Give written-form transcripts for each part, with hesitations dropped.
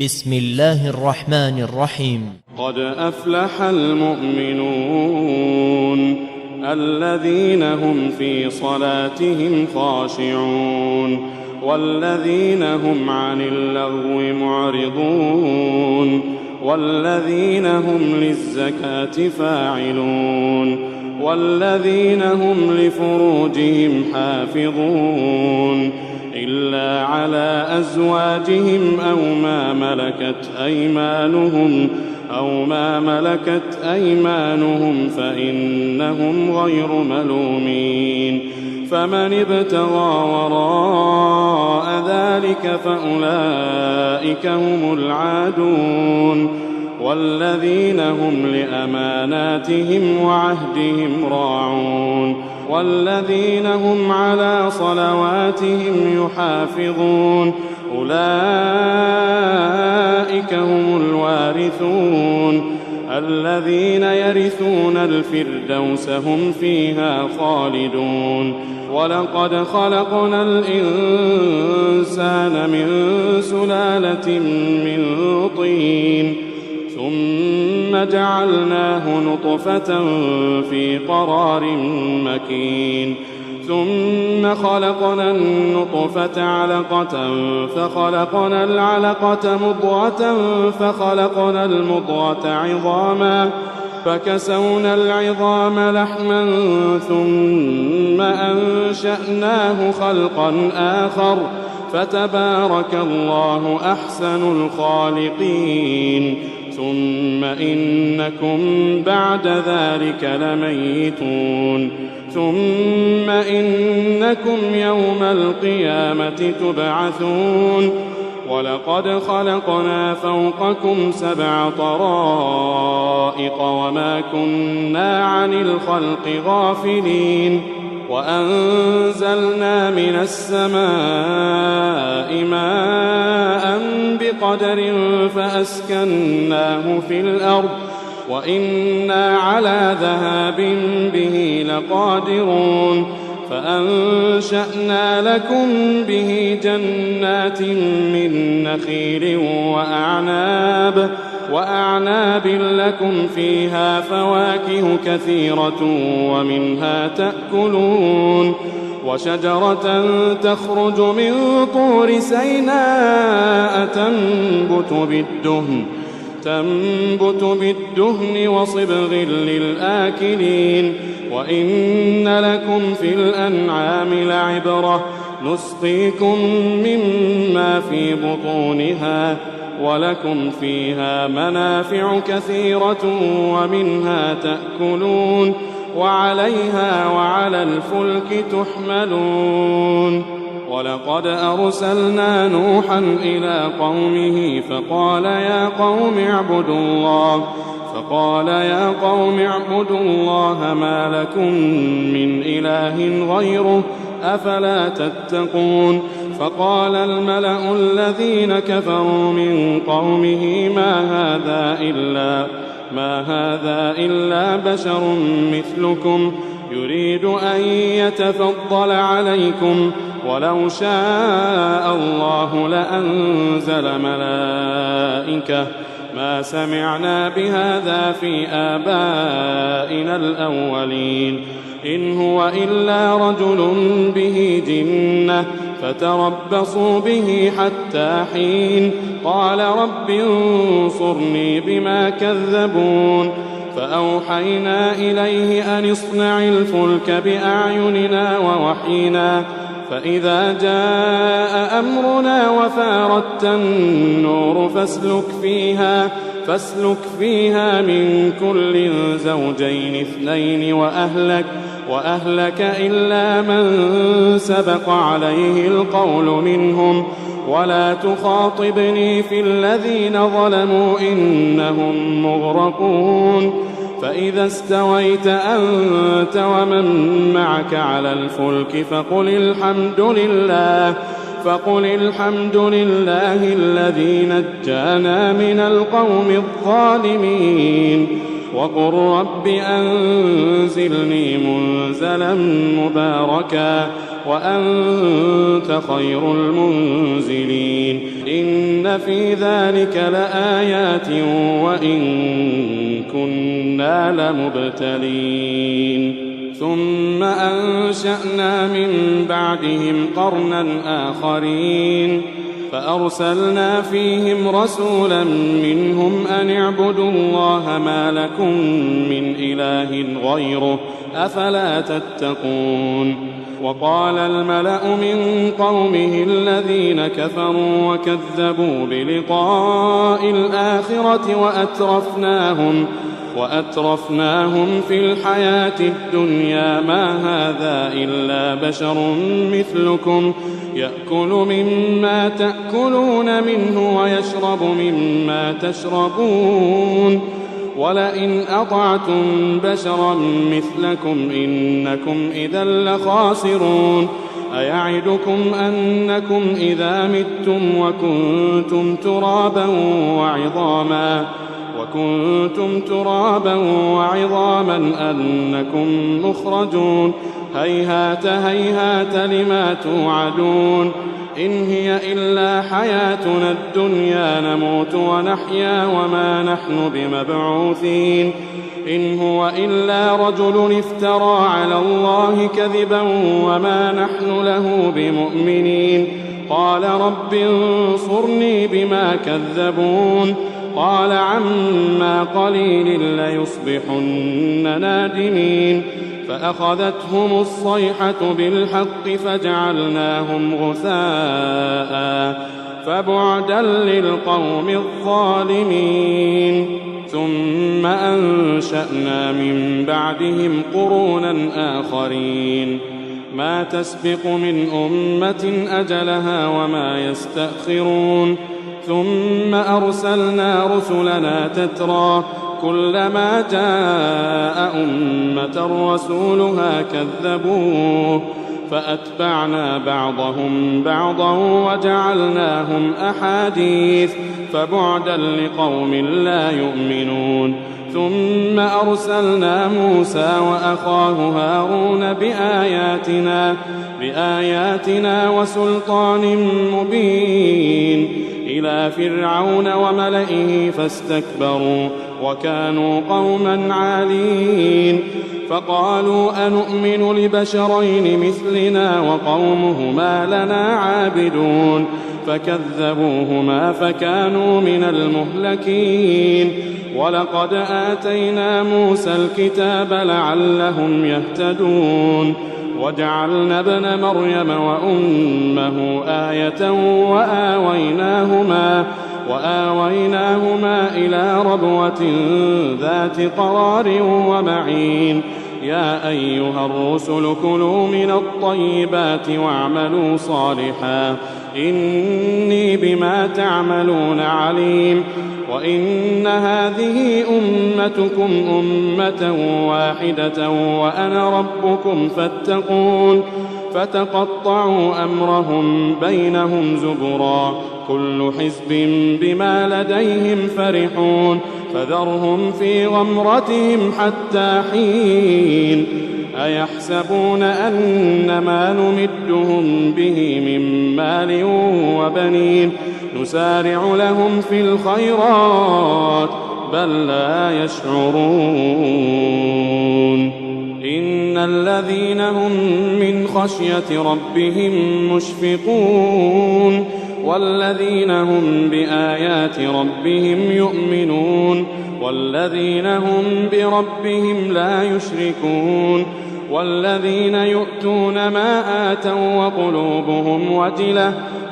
بسم الله الرحمن الرحيم. قد أفلح المؤمنون الذين هم في صلاتهم خاشعون والذين هم عن اللغو معرضون والذين هم للزكاة فاعلون والذين هم لفروجهم حافظون إلا على أزواجهم أو ما ملكت أيمانهم فإنهم غير ملومين فمن ابتغى وراء ذلك فأولئك هم العادون والذين هم لأماناتهم وعهدهم راعون والذين هم على صلواتهم يحافظون أولئك هم الوارثون الذين يرثون الفردوس هم فيها خالدون ولقد خلقنا الإنسان من سلالة من طين ثم جعلناه نطفة في قرار مكين ثم خلقنا النطفة علقة فخلقنا العلقة مضغة فخلقنا المضغة عظاما فكسونا العظام لحما ثم أنشأناه خلقا آخر فتبارك الله أحسن الخالقين ثم إنكم بعد ذلك لميتون ثم إنكم يوم القيامة تبعثون ولقد خلقنا فوقكم 7 طرائق وما كنا عن الخلق غافلين وأنزلنا من السماء ماء بقدر فأسكناه في الأرض وإنا على ذهاب به لقادرون فأنشأنا لكم به جنات من نخيل وأعناب لكم فيها فواكه كثيرة ومنها تأكلون وشجرة تخرج من طور سيناء تنبت بالدهن وصبغ للآكلين وإن لكم في الأنعام لعبرة نسقيكم مما في بطونها ولكم فيها منافع كثيرة ومنها تأكلون وعليها وعلى الفلك تحملون ولقد أرسلنا نوحا إلى قومه فقال يا قوم اعبدوا الله ما لكم من إله غيره أفلا تتقون فقال الملأ الذين كفروا من قومه ما هذا إلا بشر مثلكم يريد أن يتفضل عليكم ولو شاء الله لأنزل ملائكة ما سمعنا بهذا في آبائنا الأولين إن هو إلا رجل به جنة فتربصوا به حتى حين قال رب انصرني بما كذبون فأوحينا إليه أن اصنع الفلك بأعيننا ووحينا فإذا جاء أمرنا وفاردت النور فاسلك فيها من كل زوجين 2 وأهلك إلا من سبق عليه القول منهم ولا تخاطبني في الذين ظلموا إنهم مغرقون فإذا استويت أنت ومن معك على الفلك فقل الحمد لله الذي نجانا من القوم الظالمين وقل رب أنزلني منزلا مباركا وأنت خير المنزلين. إن في ذلك لآيات وإن كنا لمبتلين. ثم أنشأنا من بعدهم قرنا آخرين فأرسلنا فيهم رسولا منهم أن اعبدوا الله ما لكم من إله غيره أفلا تتقون. وقال الملأ من قومه الذين كفروا وكذبوا بلقاء الآخرة وأترفناهم في الحياة الدنيا ما هذا إلا بشر مثلكم يأكل مما تأكلون منه ويشرب مما تشربون ولئن أطعتم بشرا مثلكم إنكم إذا لخاسرون. أيعدكم أنكم إذا متم وكنتم ترابا وعظاما أنكم مخرجون. هيهات هيهات لما توعدون. إن هي إلا حياتنا الدنيا نموت ونحيا وما نحن بمبعوثين. إن هو إلا رجل افترى على الله كذبا وما نحن له بمؤمنين. قال رب انصرني بما كذبون. قال عما قليل ليصبحن نادمين. فأخذتهم الصيحة بالحق فجعلناهم غثاء فبعدا للقوم الظالمين. ثم أنشأنا من بعدهم قرونا آخرين ما تسبق من أمة أجلها وما يستأخرون. ثم أرسلنا رسلنا تترى كلما جاء أمة رسولها كذبوه فأتبعنا بعضهم بعضا وجعلناهم أحاديث فبعدا لقوم لا يؤمنون. ثم أرسلنا موسى وأخاه هارون بآياتنا وسلطان مبين إلى فرعون وملئه فاستكبروا وكانوا قوما عالين. فقالوا أنؤمن لبشرين مثلنا وقومهما لنا عابدون فكذبوهما فكانوا من المهلكين. ولقد آتينا موسى الكتاب لعلهم يهتدون. وجعلنا ابن مريم وأمه آية وآويناهما إلى ربوة ذات قرار ومعين. يا أيها الرسل كلوا من الطيبات واعملوا صالحا إني بما تعملون عليم. وإن هذه أمتكم أمة واحدة وأنا ربكم فاتقون. فتقطعوا أمرهم بينهم زبرا كل حزب بما لديهم فرحون. فذرهم في غمرتهم حتى حين. أيحسبون أن ما نمدهم به من مال وبنين نسارع لهم في الخيرات بل لا يشعرون. إن الذين هم من خشية ربهم مشفقون والذين هم بآيات ربهم يؤمنون والذين هم بربهم لا يشركون والذين يؤتون ما آتوا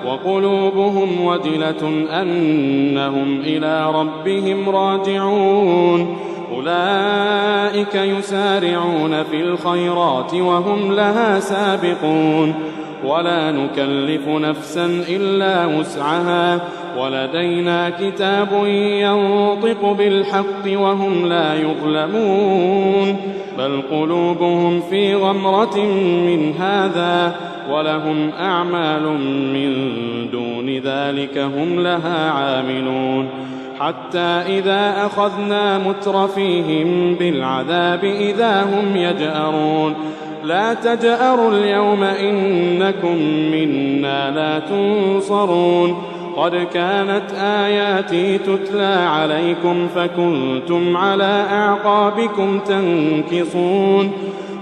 وقلوبهم وجلة أنهم إلى ربهم راجعون. أولئك يسارعون في الخيرات وهم لها سابقون. ولا نكلف نفسا إلا وسعها ولدينا كتاب ينطق بالحق وهم لا يظلمون. بل قلوبهم في غمرة من هذا ولهم أعمال من دون ذلك هم لها عاملون. حتى إذا أخذنا مترفيهم بالعذاب إذا هم يجأرون لا تجأروا اليوم إنكم منا لا تنصرون قد كانت آياتي تتلى عليكم فكنتم على أعقابكم تنكصون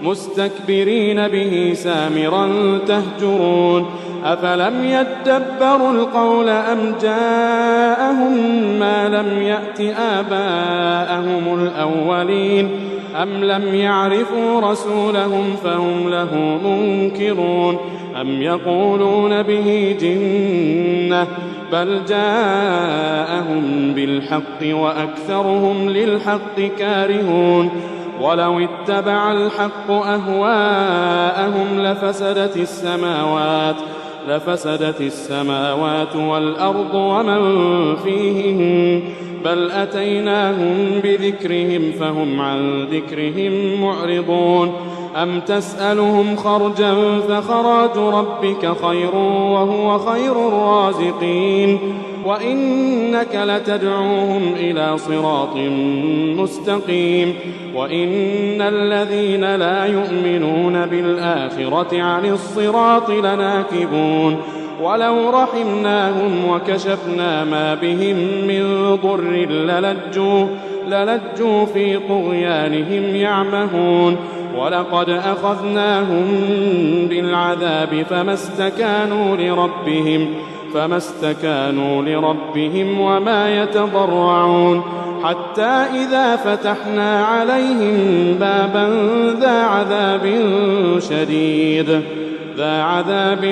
مستكبرين به سامرا تهجرون أفلم يدبروا القول أم جاءهم ما لم يأت آباءهم الأولين أم لم يعرفوا رسولهم فهم له منكرون أم يقولون به جنة بل جاءهم بالحق وأكثرهم للحق كارهون ولو اتبع الحق أهواءهم لفسدت السماوات والأرض ومن فيهن بل أتيناهم بذكرهم فهم عن ذكرهم معرضون أم تسألهم خرجا فخراج ربك خير وهو خير الرازقين وإنك لتدعوهم إلى صراط مستقيم وإن الذين لا يؤمنون بالآخرة عن الصراط لناكبون ولو رحمناهم وكشفنا ما بهم من ضر للجوا في طغيانهم يعمهون ولقد أخذناهم بالعذاب فما استكانوا لربهم وما يتضرعون حتى إذا فتحنا عليهم بابا ذا عذاب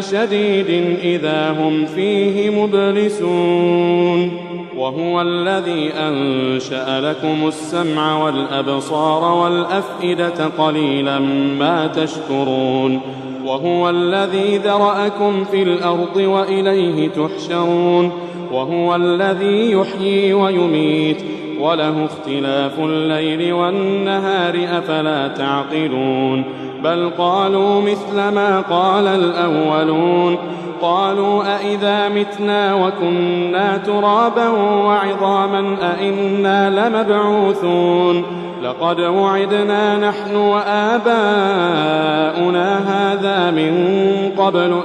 شديد إذا هم فيه مبلسون وهو الذي أنشأ لكم السمع والأبصار والأفئدة قليلا ما تشكرون وهو الذي ذرأكم في الأرض وإليه تحشرون وهو الذي يحيي ويميت وله اختلاف الليل والنهار أفلا تعقلون بل قالوا مثل ما قال الأولون قالوا أئذا متنا وكنا ترابا وعظاما أئنا لمبعوثون لقد وعدنا نحن وآباؤنا هذا من قبل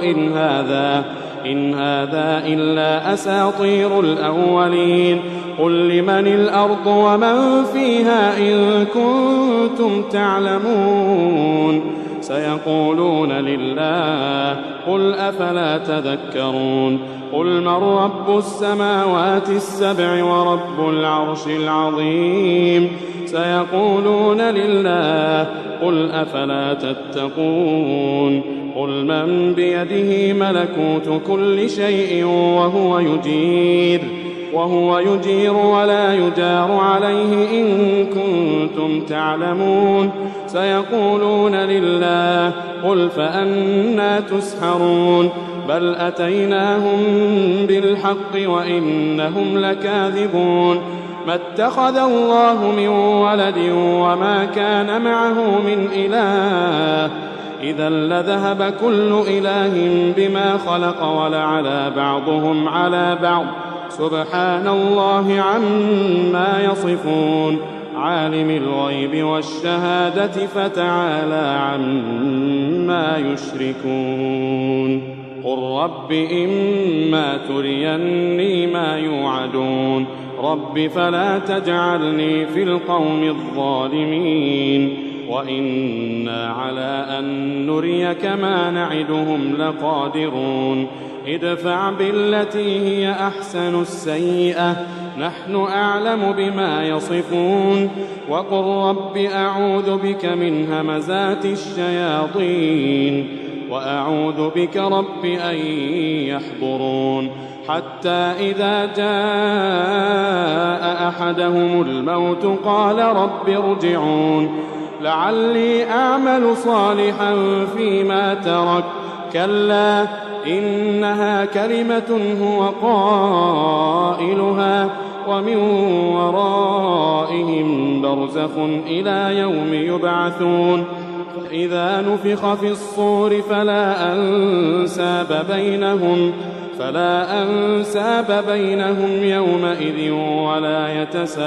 إن هذا إلا أساطير الأولين قل لمن الأرض ومن فيها إن كنتم تعلمون سيقولون لله قل أفلا تذكرون قل من رب السماوات السبع ورب العرش العظيم سيقولون لله قل أفلا تتقون قل من بيده ملكوت كل شيء وهو يجير ولا يجار عليه إن كنتم تعلمون سيقولون لله قل فأنى تسحرون بل أتيناهم بالحق وإنهم لكاذبون ما اتخذ الله من ولد وما كان معه من إله إذا لذهب كل إله بما خلق ولعلى بعضهم على بعض سبحان الله عما يصفون عالم الغيب والشهادة فتعالى عما يشركون قل رب إما تريني ما يوعدون رب فلا تجعلني في القوم الظالمين وإنا على أن نريك ما نعدهم لقادرون ادفع بالتي هي أحسن السيئة نحن أعلم بما يصفون وقل رب أعوذ بك من همزات الشياطين وأعوذ بك رب أن يحضرون حتى إذا جاء أحدهم الموت قال رب ارجعون لعلي أعمل صالحا فيما ترك كلا إنها كلمة هو قائلها ومن ورائهم برزخ إلى يوم يبعثون فإذا نفخ في الصور فلا أنساب بينهم يومئذ ولا يتساءلون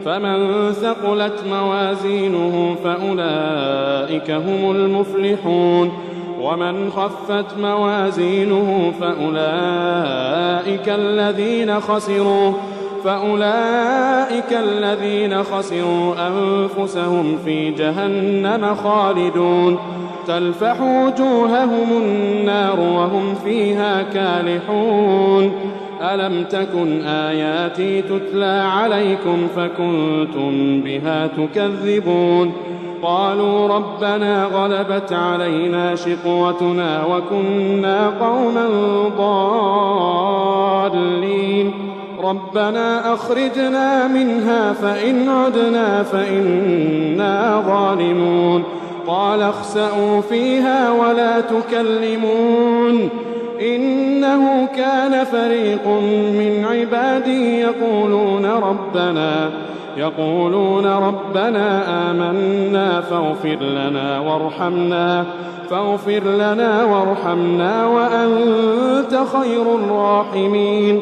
فمن ثقلت موازينه فأولئك هم المفلحون ومن خفت موازينه فأولئك الذين خسروا أنفسهم في جهنم خالدون تلفح وجوههم النار وهم فيها كالحون ألم تكن آياتي تتلى عليكم فكنتم بها تكذبون قالوا ربنا غلبت علينا شقوتنا وكنا قوما ضالين ربنا أخرجنا منها فإن عدنا فإنا ظالمون قال اخسئوا فيها ولا تكلمون إنه كان فريق من عبادي يقولون ربنا آمنا فاغفر لنا وارحمنا وأنت خير الراحمين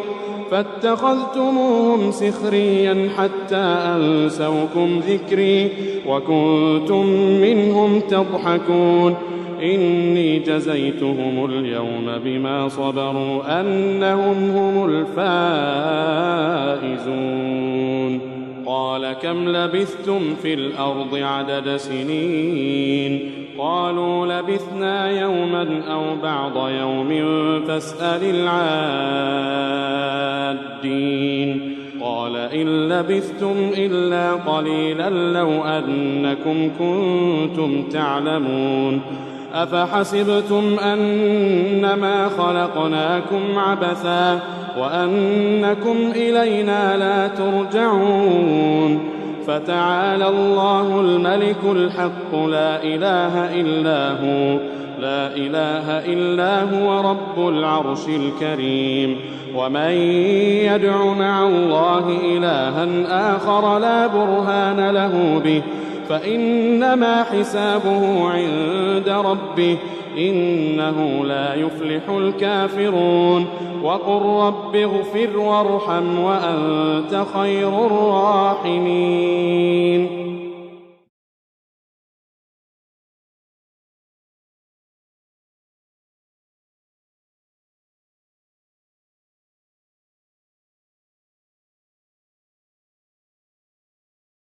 فاتخذتموهم سخريا حتى أنسوكم ذكري وكنتم منهم تضحكون إني جزيتهم اليوم بما صبروا أنهم هم الفائزون قال كم لبثتم في الأرض عدد سنين قالوا لبثنا يوما أو بعض يوم فاسأل العادين قال إن لبثتم إلا قليلا لو أنكم كنتم تعلمون أفحسبتم أنما خلقناكم عبثا وأنكم إلينا لا ترجعون فتعالى الله الملك الحق لا إله إلا هو رب العرش الكريم ومن يدع مع الله إلها آخر لا برهان له به فإنما حسابه عند ربه إنه لا يفلح الكافرون وقل رب اغفر وارحم وأنت خير الراحمين